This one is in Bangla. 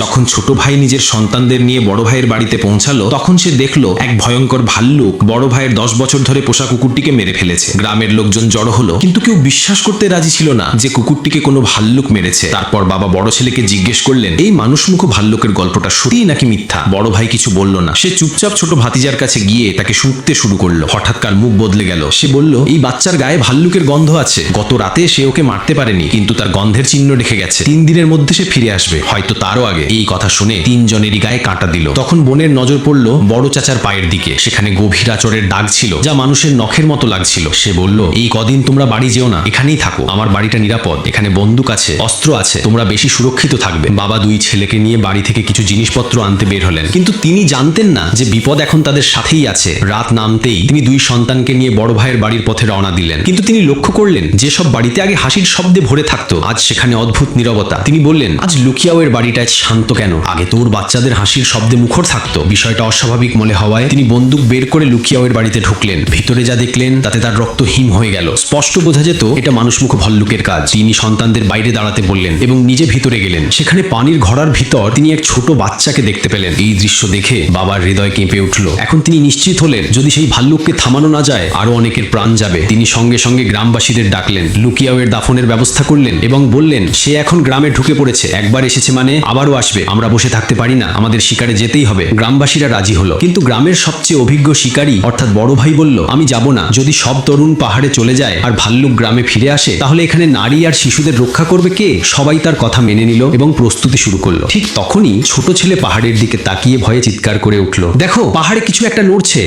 যখন ছোট ভাই নিজের সন্তানদের নিয়ে বড় ভাইয়ের বাড়িতে পৌঁছালো তখন সে দেখলো এক ভয়ঙ্কর ভাল্লুক বড় ভাইয়ের 10 বছর ধরে পোষা কুকুরটিকে মেরে ফেলেছে। গ্রামের লোকজন জড়ো হলো, কিন্তু কেউ বিশ্বাস করতে রাজি ছিল না যে কুকুরটিকে কোনো ভাল্লুক মেরেছে। তারপর বাবা বড় ছেলেকে জিজ্ঞেস করলেন, এই মানুষমুখ ভাল্লুকের গল্পটা সত্যি নাকি মিথ্যা? বড় ভাই কিছু বলল না। সে চুপচাপ ছোট ভাতিজার কাছে গিয়ে তাকে শুঁকতে শুরু করলো। হঠাৎ কার মুখ বদলে গেল। সে বলল, এই বাচ্চার গায়ে ভাল্লুকের গন্ধ আছে। গত রাতে সে ওকে মারতে পারেনি, কিন্তু তার গন্ধের চিহ্ন রেখে গেছে। 3 দিনের মধ্যে সে ফিরে আসবে, হয়তো তারও আগে। এই কথা শুনে 3 জনেরই গায়ে কাঁটা দিল। তখন বোনের নজর পড়ল বড় চাচার পায়ের দিকে। সেখানে গভীর আঁচড়ের দাগ ছিল, যা মানুষের নখের মতো লাগছিল। সে বলল, এই কদিন তোমরা বাড়ি যেও না, এখানেই থাকো। আমার বাড়িটা নিরাপদ, এখানে বন্দুক আছে, অস্ত্র আছে, তোমরা বেশি সুরক্ষিত থাকবে। বাবা 2 ছেলেকে নিয়ে বাড়ি থেকে কিছু জিনিসপত্র আনতে বের হলেন, কিন্তু তিনি জানতেন না যে বিপদ এখন তাদের সাথেই আছে। রাত নামতেই তিনি 2 সন্তানকে নিয়ে বড় ভাইয়ের বাড়ির পথে রওনা দিলেন। কিন্তু তিনি লক্ষ্য করলেন যেসব বাড়িতে আগে হাসির শব্দে ভরে থাকতো, আজ সেখানে অদ্ভুত নীরবতা। তিনি বললেন, আজ লুকিয়াওয়ের বাড়িটা শান্ত কেন? আগে তোর বাচ্চাদের হাসির শব্দে মুখর থাকতো। বিষয়টা অস্বাভাবিক মনে হওয়ায় তিনি বন্দুক বের করে লুকিয়াওয়ের বাড়িতে ঢুকলেন। ভিতরে যা দেখলেন তাতে তার রক্ত হিম হয়ে গেল। স্পষ্ট বোঝা যেত এটা মানুষমুখ ভল্লুকের কাজ। তিনি সন্তানদের বাইরে দাঁড়াতে বললেন এবং নিজে ভিতরে গেলেন। সেখানে পানির ঘড়ার ভিতর তিনি এক ছোট বাচ্চাকে দেখতে পেলেন। এই দৃশ্য দেখে বাবার হৃদয় কেঁপে উঠল। এখন তিনি নিশ্চিত হলেন যদি সেই ভাল্লুককে থামানো না যায় আরো অনেকের প্রাণ যাবে। তিনি সঙ্গে সঙ্গে গ্রামবাসীদের ডাকলেন, লুকিয়াওয়ের দাফনের ব্যবস্থা করলেন এবং বললেন, সে এখন গ্রামে ঢুকে পড়েছে। একবার এসেছে মানে আবারও আসবে। আমরা বসে থাকতে পারি না, আমাদের শিকারে যেতেই হবে। গ্রামবাসীরা রাজি হলো, কিন্তু গ্রামের সবচেয়ে অভিজ্ঞ শিকারী অর্থাৎ বড় ভাই বলল, আমি যাব না। যদি সব তরুণ পাহাড়ে চলে যায় আর ভাল্লুক গ্রামে ফিরে আসে, তাহলে এখানে নারী আর শিশুদের রক্ষা করবে কে? সবাই তার কথা মেনে নিল এবং প্রস্তুতি শুরু করলো। ঠিক তখনই ছোট ছেলে পাহাড়ের দিকে তাকিয়ে ভয়ে চিৎকার করে উঠল, দেখো, পাহাড়ে কিছু একটা নড়ছে।